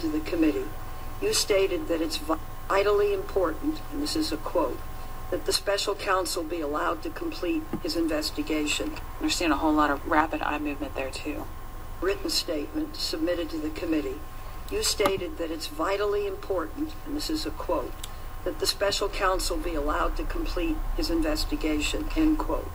to the committee, you stated that it's vitally important, and this is a quote, that the special counsel be allowed to complete his investigation. We're seeing a whole lot of rapid eye movement there, too. Written statement submitted to the committee, you stated that it's vitally important, and this is a quote, that the special counsel be allowed to complete his investigation, end quote.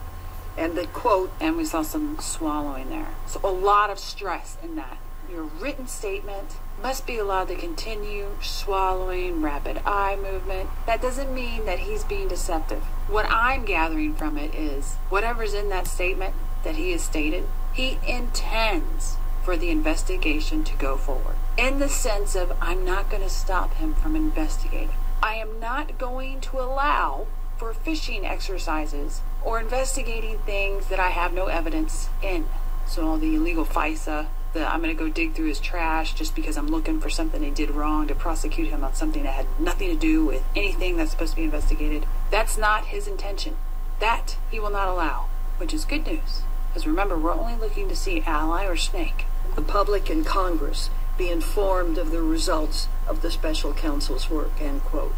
And the quote... And we saw some swallowing there. So a lot of stress in that. Your written statement must be allowed to continue, swallowing, rapid eye movement. That doesn't mean that he's being deceptive. What I'm gathering from it is whatever's in that statement that he has stated, he intends for the investigation to go forward. In the sense of, I'm not going to stop him from investigating. I am not going to allow for fishing exercises or investigating things that I have no evidence in. So all the illegal FISA, I'm going to go dig through his trash just because I'm looking for something he did wrong to prosecute him on something that had nothing to do with anything that's supposed to be investigated. That's not his intention. That he will not allow, which is good news. Because remember, we're only looking to see ally or snake. The public and Congress be informed of the results of the special counsel's work, end quote.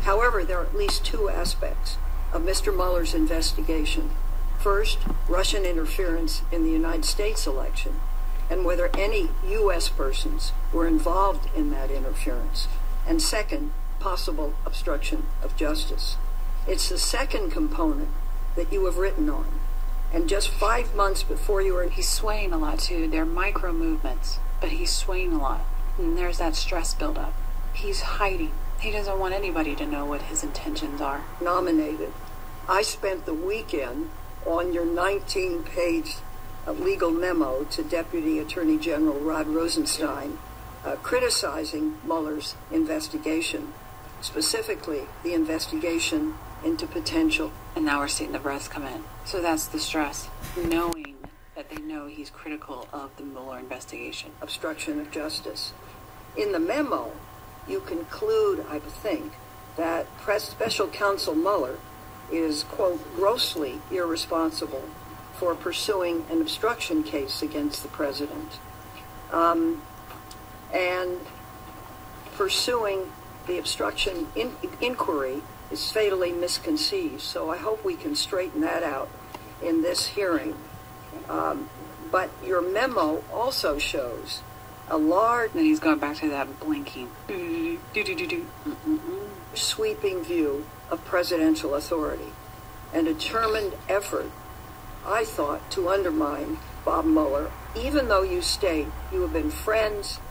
However, there are at least two aspects of Mr. Mueller's investigation. First, Russian interference in the United States election, and whether any U.S. persons were involved in that interference. And second, possible obstruction of justice. It's the second component that you have written on. And just 5 months before you were... He's swaying a lot, too. They're micro movements, but he's swaying a lot. And there's that stress buildup. He's hiding. He doesn't want anybody to know what his intentions are. Nominated. I spent the weekend on your 19-page legal memo to Deputy Attorney General Rod Rosenstein criticizing Mueller's investigation, specifically the investigation into potential. And now we're seeing the breaths come in. So that's the stress, knowing that they know he's critical of the Mueller investigation. Obstruction of justice. In the memo, you conclude, I think, that Special Counsel Mueller is, quote, grossly irresponsible for pursuing an obstruction case against the president. And pursuing the obstruction inquiry is fatally misconceived. So I hope we can straighten that out in this hearing. But your memo also shows a large... And he's going back to that blinking. Sweeping view of presidential authority. A determined effort, I thought, to undermine Bob Mueller, even though you state you have been friends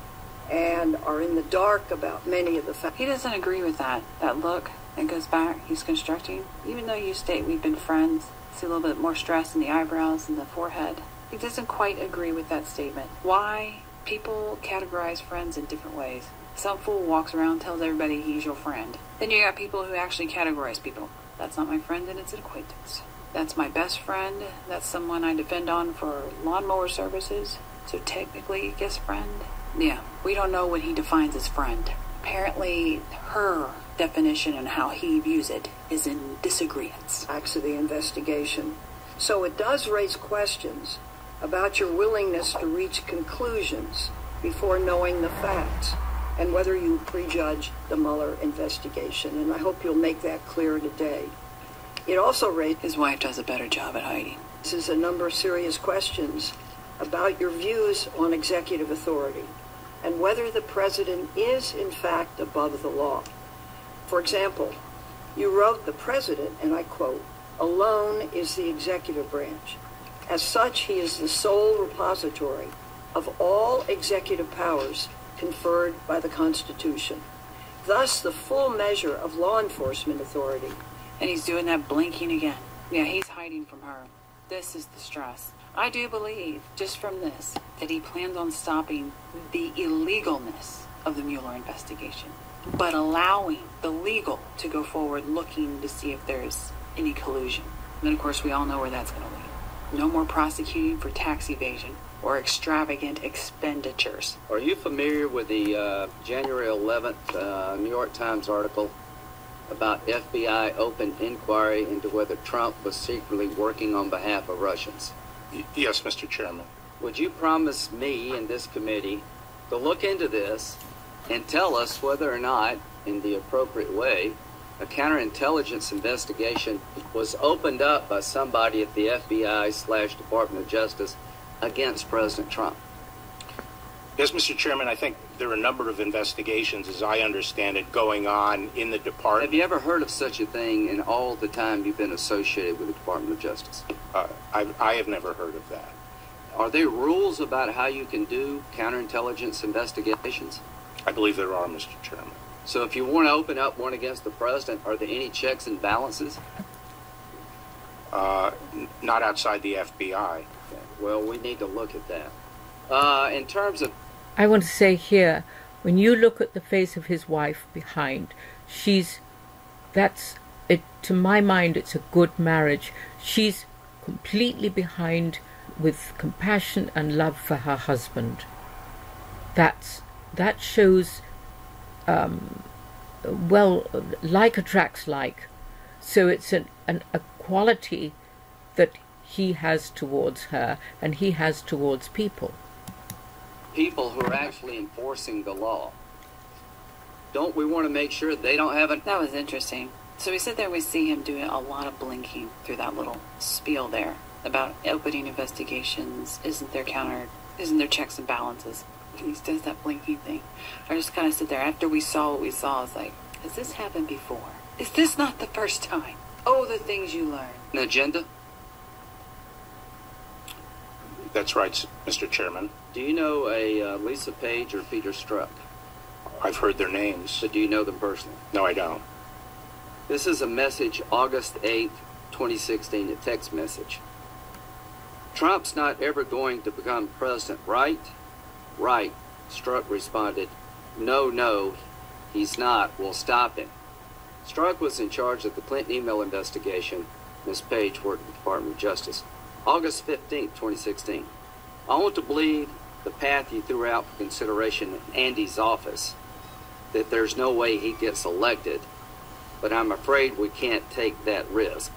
and are in the dark about many of the facts. He doesn't agree with that look that goes back, he's constructing. Even though you state we've been friends, see a little bit more stress in the eyebrows and the forehead. He doesn't quite agree with that statement. Why? People categorize friends in different ways. Some fool walks around, tells everybody he's your friend. Then you got people who actually categorize people. That's not my friend, and it's an acquaintance. That's my best friend. That's someone I depend on for lawnmower services. So technically, I guess friend. Yeah, we don't know what he defines as friend. Apparently, her definition and how he views it is in disagreement. Acts of the investigation. So it does raise questions about your willingness to reach conclusions before knowing the facts and whether you prejudge the Mueller investigation. And I hope you'll make that clear today. It also raises... His wife does a better job at hiding. This is a number of serious questions about your views on executive authority and whether the president is, in fact, above the law. For example, you wrote, the president, and I quote, alone is the executive branch. As such, he is the sole repository of all executive powers conferred by the Constitution. Thus, the full measure of law enforcement authority. And he's doing that blinking again. Yeah, he's hiding from her. This is the stress. I do believe, just from this, that he plans on stopping the illegalness of the Mueller investigation, but allowing the legal to go forward, looking to see if there's any collusion. And then, of course, we all know where that's going to lead. No more prosecuting for tax evasion or extravagant expenditures. Are you familiar with the January 11th New York Times article about FBI open inquiry into whether Trump was secretly working on behalf of Russians? Yes, Mr. Chairman. Would you promise me and this committee to look into this and tell us whether or not, in the appropriate way, a counterintelligence investigation was opened up by somebody at the FBI/Department of Justice against President Trump. Yes, Mr. Chairman, I think there are a number of investigations, as I understand it, going on in the department. Have you ever heard of such a thing in all the time you've been associated with the Department of Justice? I have never heard of that. Are there rules about how you can do counterintelligence investigations? I believe there are, Mr. Chairman. So if you want to open up one against the president, are there any checks and balances? Not outside the FBI. Okay. Well, we need to look at that. In terms of... I want to say here, when you look at the face of his wife behind, to my mind, it's a good marriage. She's completely behind with compassion and love for her husband. That shows, well, like attracts like. So it's a quality that he has towards her and he has towards people. People who are actually enforcing the law. Don't we want to make sure they don't have That was interesting. So we sit there and we see him doing a lot of blinking through that little spiel there about opening investigations, isn't there checks and balances. He does that blinking thing. I just kind of sit there after we saw what we saw. It's like, has this happened before? Is this not the first time? Oh, the things you learn. an agenda? That's right, Mr. Chairman. Do you know a Lisa Page or Peter Strzok? I've heard their names. But do you know them personally? No, I don't. This is a message, August 8th, 2016, a text message. Trump's not ever going to become president, right? Right. Strzok responded, no, he's not. We'll stop him. Strzok was in charge of the Clinton email investigation. Ms. Page worked at the Department of Justice. August 15th, 2016. I want to believe the path you threw out for consideration in Andy's office, that there's no way he gets elected, but I'm afraid we can't take that risk.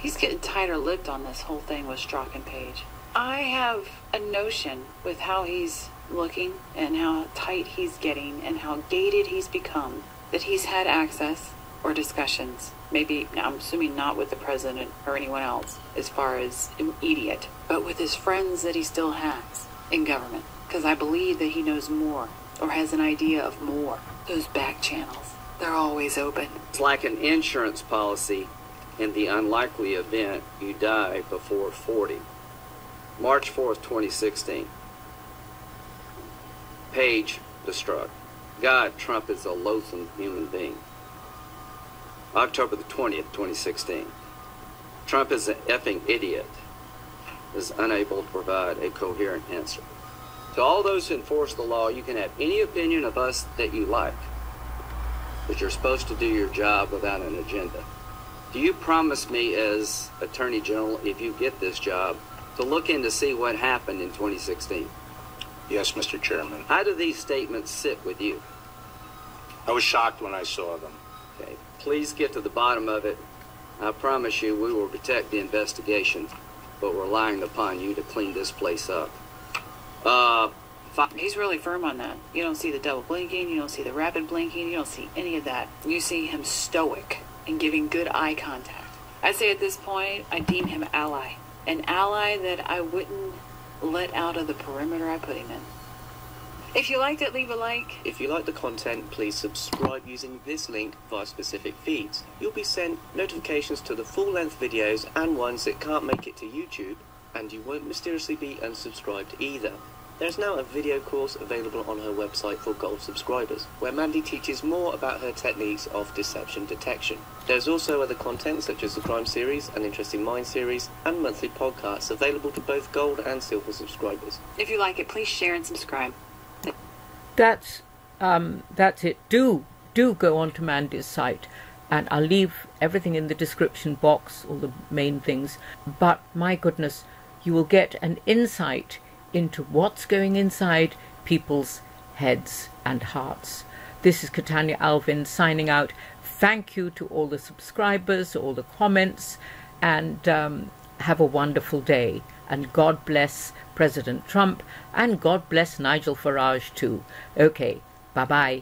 He's getting tighter-lipped on this whole thing with Strzok and Page. I have a notion with how he's looking and how tight he's getting and how gated he's become, that he's had access or discussions, maybe, I'm assuming not with the president or anyone else as far as immediate, but with his friends that he still has in government. Because I believe that he knows more or has an idea of more. Those back channels, they're always open. It's like an insurance policy in the unlikely event you die before 40. March 4th, 2016. Page to Strzok. God, Trump is a loathsome human being. October the 20th, 2016. Trump is an effing idiot. Is unable to provide a coherent answer. To all those who enforce the law, you can have any opinion of us that you like, but you're supposed to do your job without an agenda. Do you promise me as Attorney General, if you get this job, to look in to see what happened in 2016? Yes, Mr. Chairman. How do these statements sit with you? I was shocked when I saw them. Okay, please get to the bottom of it. I promise you we will protect the investigation, but we're relying upon you to clean this place up. He's really firm on that. You don't see the double blinking, you don't see the rapid blinking, you don't see any of that. You see him stoic and giving good eye contact. I say at this point, I deem him ally. An ally that I wouldn't let out of the perimeter I put him in. If you liked it, leave a like. If you like the content, please subscribe using this link via specific feeds. You'll be sent notifications to the full-length videos and ones that can't make it to YouTube, and you won't mysteriously be unsubscribed either. There's now a video course available on her website for gold subscribers, where Mandy teaches more about her techniques of deception detection. There's also other content such as the Crime Series, an Interesting Mind series, and monthly podcasts available to both gold and silver subscribers. If you like it, please share and subscribe. That's it. Do go on to Mandy's site, and I'll leave everything in the description box, all the main things. But my goodness, you will get an insight into what's going inside people's heads and hearts. This is Katania Alvin signing out. Thank you to all the subscribers, all the comments, and have a wonderful day. And God bless President Trump, and God bless Nigel Farage too. Okay, Bye-bye.